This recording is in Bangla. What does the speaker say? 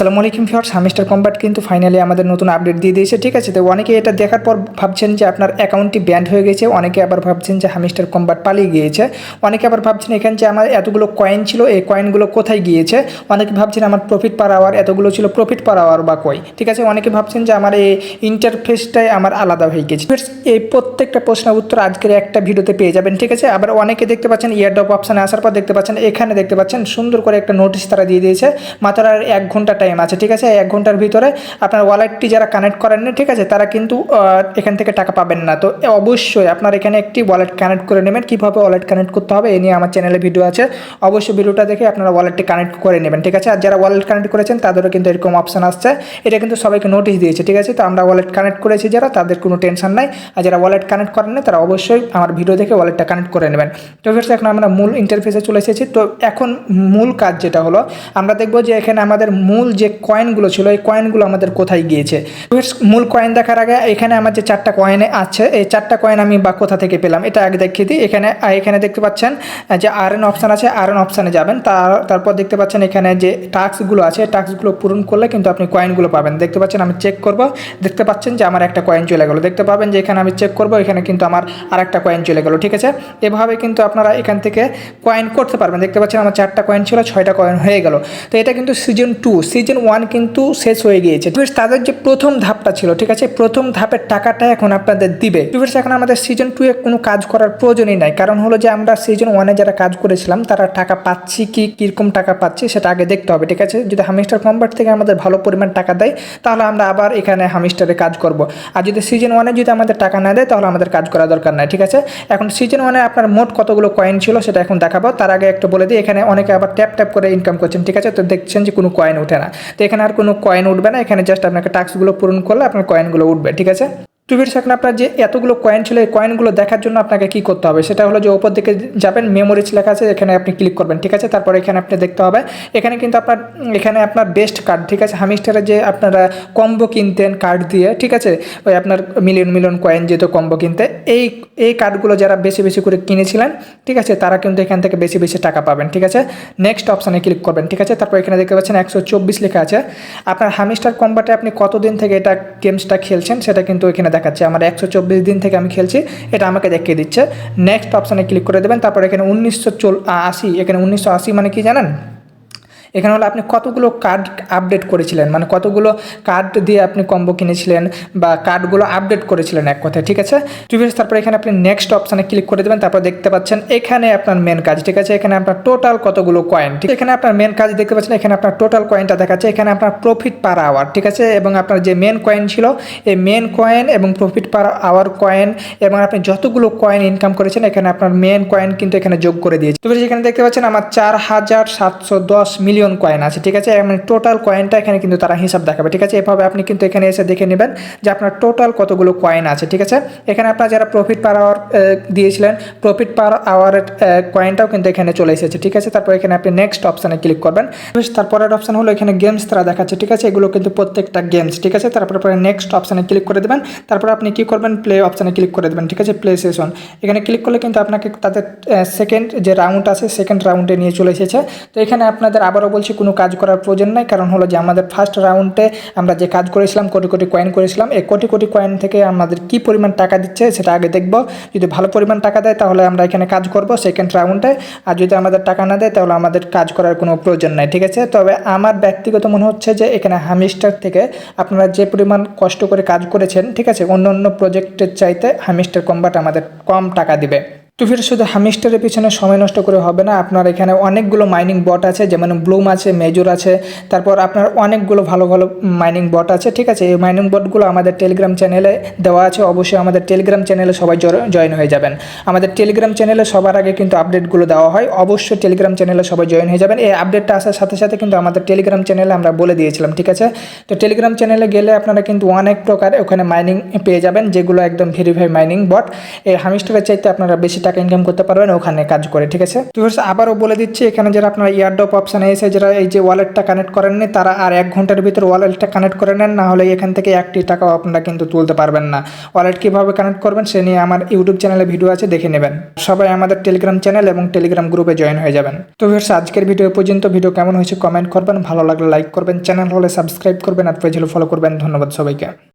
আসসালামু আলাইকুম ভিউয়ার্স, হামিস্টার কম্বাট কিন্তু ফাইনালি আমাদের নতুন আপডেট দিয়ে দিয়েছে। ঠিক আছে, তো অনেকে এটা দেখার পর ভাবছেন যে আপনার অ্যাকাউন্টটি ব্যান্ড হয়ে গেছে, অনেকে আবার ভাবছেন যে হামিস্টার কম্বাট পালিয়ে গিয়েছে, অনেকে আবার ভাবছেন এখানে যে আমার এতগুলো কয়েন ছিল এই কয়েনগুলো কোথায় গিয়েছে, অনেকে ভাবছেন আমার প্রফিট পার আওয়ার এতগুলো ছিল, প্রফিট পার আওয়ার বা কই। ঠিক আছে, অনেকে ভাবছেন যে আমার এই ইন্টারফেসটাই আমার আলাদা হয়ে গেছে। এই প্রত্যেকটা প্রশ্নের উত্তর আজকের একটা ভিডিওতে পেয়ে যাবেন। ঠিক আছে, আবার অনেকে দেখতে পাচ্ছেন ইয়ারড্রপ অপশানে আসার পর দেখতে পাচ্ছেন এখানে দেখতে পাচ্ছেন সুন্দর করে একটা নোটিশ তারা দিয়ে দিয়েছে, মাত্র আর 1 ঘন্টা টাইম আছে। ঠিক আছে, 1 ঘন্টার ভিতরে আপনার ওয়ালেটটি যারা কানেক্ট করেননি, ঠিক আছে, তারা কিন্তু এখান থেকে টাকা পাবেন না। তো অবশ্যই আপনার এখানে একটি ওয়ালেট কানেক্ট করে নেবেন। কীভাবে ওয়ালেট কানেক্ট করতে হবে এ নিয়ে আমার চ্যানেলে ভিডিও আছে, অবশ্যই ভিডিওটা দেখে আপনারা ওয়ালেটটি কানেক্ট করে নেবেন। ঠিক আছে, আর যারা ওয়ালেট কানেক্ট করেছেন তাদেরও কিন্তু এরকম অপশান আসছে, এটা কিন্তু সবাইকে নোটিশ দিয়েছে। ঠিক আছে, তো আমরা ওয়ালেট কানেক্ট করেছি যারা, তাদের কোনো টেনশন নাই, আর যারা ওয়ালেট কানেক্ট করেন না তারা অবশ্যই আমার ভিডিও দেখে ওয়ালেটটা কানেক্ট করে নেবেন। তো ফ্রেন্ডস, এখন আমরা মূল ইন্টারফেসে চলে এসেছি। তো এখন মূল কাজ যেটা হলো, আমরা দেখব যে এখানে আমাদের মূল যে কয়েনগুলো ছিল এই কয়েনগুলো আমাদের কোথায় গিয়েছে। মূল কয়েন দেখার আগে এখানে আমার যে 4টা কয়েন আছে, এই 4টা কয়েন আমি বা কোথা থেকে পেলাম এটা আগে দেখিয়ে দিই। এখানে দেখতে পাচ্ছেন যে আরএন অপশান আছে, আরএন অপশানে যাবেন, তারপর দেখতে পাচ্ছেন এখানে যে টাস্কগুলো আছে, টাস্কগুলো পূরণ করলে কিন্তু আপনি কয়েনগুলো পাবেন। দেখতে পাচ্ছেন আমি চেক করব, দেখতে পাচ্ছেন যে আমার একটা কয়েন চলে গেল। দেখতে পাবেন যে এখানে আমি চেক করব, এখানে কিন্তু আমার আরেকটা কয়েন চলে গেল। ঠিক আছে, এভাবে কিন্তু আপনারা এখান থেকে কয়েন করতে পারবেন। দেখতে পাচ্ছেন আমার 4টা কয়েন ছিল, 6টা কয়েন হয়ে গেল। তো এটা কিন্তু সিজন 2, সিজন 1 কিন্তু শেষ হয়ে গিয়েছে। তাদের যে প্রথম ধাপটা ছিল, ঠিক আছে, প্রথম ধাপের টাকাটা এখন আপনাদের দিবে। এখন আমাদের সিজন 2 এ কোনো কাজ করার প্রয়োজনই নাই, কারণ হলো যে আমরা সিজন 1 যারা কাজ করেছিলাম তারা টাকা পাচ্ছি কি কীরকম টাকা পাচ্ছি সেটা আগে দেখতে হবে। ঠিক আছে, যদি হামিস্টার কম্বাট থেকে আমাদের ভালো পরিমাণ টাকা দেয় তাহলে আমরা আবার এখানে হামিস্টারে কাজ করব, আর যদি সিজন 1 যদি আমাদের টাকা না দেয় তাহলে আমাদের কাজ করা দরকার নাই। ঠিক আছে, এখন সিজন 1 আপনার মোট কতগুলো কয়েন ছিল সেটা এখন দেখাবো, তার আগে একটু বলে দিই এখানে অনেকে আবার ট্যাপ করে ইনকাম করছেন। ঠিক আছে, তো দেখছেন যে কোনো কয়েন ওঠে না, তো এখানে আর কোনো কয়েন উঠবে না, এখানে জাস্ট আপনাকে টাস্কগুলো পূরণ করলে আপনার কয়েনগুলো উঠবে। ঠিক আছে, তো ভিউয়ার্স, এখন আপনার যে এতগুলো কয়েন ছিল এই কয়েনগুলো দেখার জন্য আপনাকে কী করতে হবে সেটা হলো যে ওপর দিকে যাবেন, মেমোরিজ লেখা আছে, এখানে আপনি ক্লিক করবেন। ঠিক আছে, তারপর এখানে আপনি দেখতে হবে এখানে কিন্তু আপনার বেস্ট কার্ড, ঠিক আছে, হামিস্টারে যে আপনারা কম্বো কিনতেন কার্ড দিয়ে, ঠিক আছে, ওই আপনার মিলিয়ন কয়েন যেহেতু কম্বো কিনতে, এই কার্ডগুলো যারা বেশি বেশি করে কিনেছিলেন, ঠিক আছে, তারা কিন্তু এখান থেকে বেশি বেশি টাকা পাবেন। ঠিক আছে, নেক্সট অপশানে ক্লিক করবেন। ঠিক আছে, তারপর এখানে দেখতে পাচ্ছেন 124 লেখা আছে। আপনার হামিস্টার কম্বাটে আপনি কতদিন থেকে এটা গেমসটা খেলছেন সেটা কিন্তু এখানে দেখাচ্ছে। আমার 124 দিন থেকে আমি খেলছি, এটা আমাকে দেখিয়ে দিচ্ছে। নেক্সট অপশানে ক্লিক করে দেবেন। তারপর এখানে 1980, এখানে 1980 মানে কি জানেন, এখানে হলো আপনি কতগুলো কার্ড আপডেট করেছিলেন, মানে কতগুলো কার্ড দিয়ে আপনি কম্বো কিনেছিলেন বা কার্ডগুলো আপডেট করেছিলেন এক কথায়। ঠিক আছে, তারপর এখানে আপনি নেক্সট অপশানে ক্লিক করে দেবেন। তারপর দেখতে পাচ্ছেন এখানে আপনার মেন কাজ, ঠিক আছে, এখানে আপনার টোটাল কতগুলো কয়েন, ঠিক, এখানে আপনার মেন কাজ দেখতে পাচ্ছেন, এখানে আপনার টোটাল কয়েনটা দেখাচ্ছে, এখানে আপনার প্রফিট পার আওয়ার, ঠিক আছে, এবং আপনার যে মেন কয়েন ছিল এই মেন কয়েন এবং প্রফিট পার আওয়ার কয়েন এবং আপনি যতগুলো কয়েন ইনকাম করেছেন এখানে আপনার মেন কয়েন কিন্তু এখানে যোগ করে দিয়েছে। তো এখানে দেখতে পাচ্ছেন আমার 4710 মিলিয়ন কয়েন আছে। ঠিক আছে, মানে টোটাল কয়েনটা এখানে কিন্তু তারা হিসাব দেখাবে। ঠিক আছে, এভাবে আপনি কিন্তু এখানে এসে দেখে নেবেন যে আপনার টোটাল কতগুলো কয়েন আছে। ঠিক আছে, এখানে আপনার যারা প্রফিট পার আওয়ার দিয়েছিলেন প্রফিট পার আওয়ারের কয়েনটাও কিন্তু এখানে চলে এসেছে। ঠিক আছে, তারপর এখানে আপনি নেক্সট অপশানে ক্লিক করবেন। তারপরের অপশান হলো এখানে গেমস তারা দেখাচ্ছে। ঠিক আছে, এগুলো কিন্তু প্রত্যেকটা গেমস। ঠিক আছে, তারপরে নেক্সট অপশানে ক্লিক করে দেবেন। তারপর আপনি কি করবেন, প্লে অপশানে ক্লিক করে দেবেন। ঠিক আছে, প্লে সেশন এখানে ক্লিক করলে কিন্তু আপনাকে তাদের সেকেন্ড যে রাউন্ড আছে সেকেন্ড রাউন্ডে নিয়ে চলে এসেছে। তো এখানে আপনাদের আবারও বলছি কোনো কাজ করার প্রয়োজন নাই, কারণ হলো যে আমাদের ফার্স্ট রাউন্ডে আমরা যে কাজ করেছিলাম কোটি কয়েন করেছিলাম, এই কোটি কয়েন থেকে আমাদের কি পরিমাণ টাকা দিচ্ছে সেটা আগে দেখব। যদি ভালো পরিমাণ টাকা দেয় তাহলে আমরা এখানে কাজ করব সেকেন্ড রাউন্ডে, আর যদি আমাদের টাকা না দেয় তাহলে আমাদের কাজ করার কোনো প্রয়োজন নাই। ঠিক আছে, তবে আমার ব্যক্তিগত মনে হচ্ছে যে এখানে হামিস্টার থেকে আপনারা যে পরিমাণ কষ্ট করে কাজ করেছেন, ঠিক আছে, অন্য প্রজেক্টের চাইতে হামিস্টার কম্বাট আমাদের কম টাকা দিবে। তো ফির শুধু হামিস্টারের পিছনে সময় নষ্ট করে হবে না, আপনার এখানে অনেকগুলো মাইনিং বট আছে, যেমন ব্লুম আছে, মেজর আছে, তারপর আপনার অনেকগুলো ভালো মাইনিং বট আছে। ঠিক আছে, এই মাইনিং বটগুলো আমাদের টেলিগ্রাম চ্যানেলে দেওয়া আছে, অবশ্যই আমাদের টেলিগ্রাম চ্যানেলে সবাই জয়েন হয়ে যাবেন। আমাদের টেলিগ্রাম চ্যানেলে সবার আগে কিন্তু আপডেটগুলো দেওয়া হয়, অবশ্যই টেলিগ্রাম চ্যানেলে সবাই জয়েন হয়ে যাবেন। এই আপডেটটা আসার সাথে সাথে কিন্তু আমাদের টেলিগ্রাম চ্যানেলে আমরা বলে দিয়েছিলাম। ঠিক আছে, তো টেলিগ্রাম চ্যানেলে গেলে আপনারা কিন্তু অনেক প্রকার ওখানে মাইনিং পেয়ে যাবেন, যেগুলো একদম ভেরিফাই মাইনিং বট। এই হামিস্টারের চাইতে আপনারা বেশি টাকা টাকা ইনকাম করতে পারবেন ওখানে কাজ করে, ঠিক আছে। তো আবারও বলে দিচ্ছি, এখানে যারা আপনারা এয়ারড্রপ অপশানে এসে যারা এই যে ওয়ালেটটা কানেক্ট করেননি তারা আর 1 ঘন্টার ভিতরে ওয়ালেটটা কানেক্ট করে নেন, না হলে এখান থেকে 1টি টাকাও আপনারা কিন্তু তুলতে পারবেন না। ওয়ালেট কীভাবে কানেক্ট করবেন সে নিয়ে আমার ইউটিউব চ্যানেলে ভিডিও আছে, দেখে নেবেন। সবাই আমাদের টেলিগ্রাম চ্যানেল এবং টেলিগ্রাম গ্রুপে জয়েন হয়ে যাবেন। তো আজকের ভিডিও পর্যন্ত। ভিডিও কেমন হয়েছে কমেন্ট করবেন, ভালো লাগলে লাইক করবেন, চ্যানেল হলে সাবস্ক্রাইব করবেন আর পেজ হলে ফলো করবেন। ধন্যবাদ সবাইকে।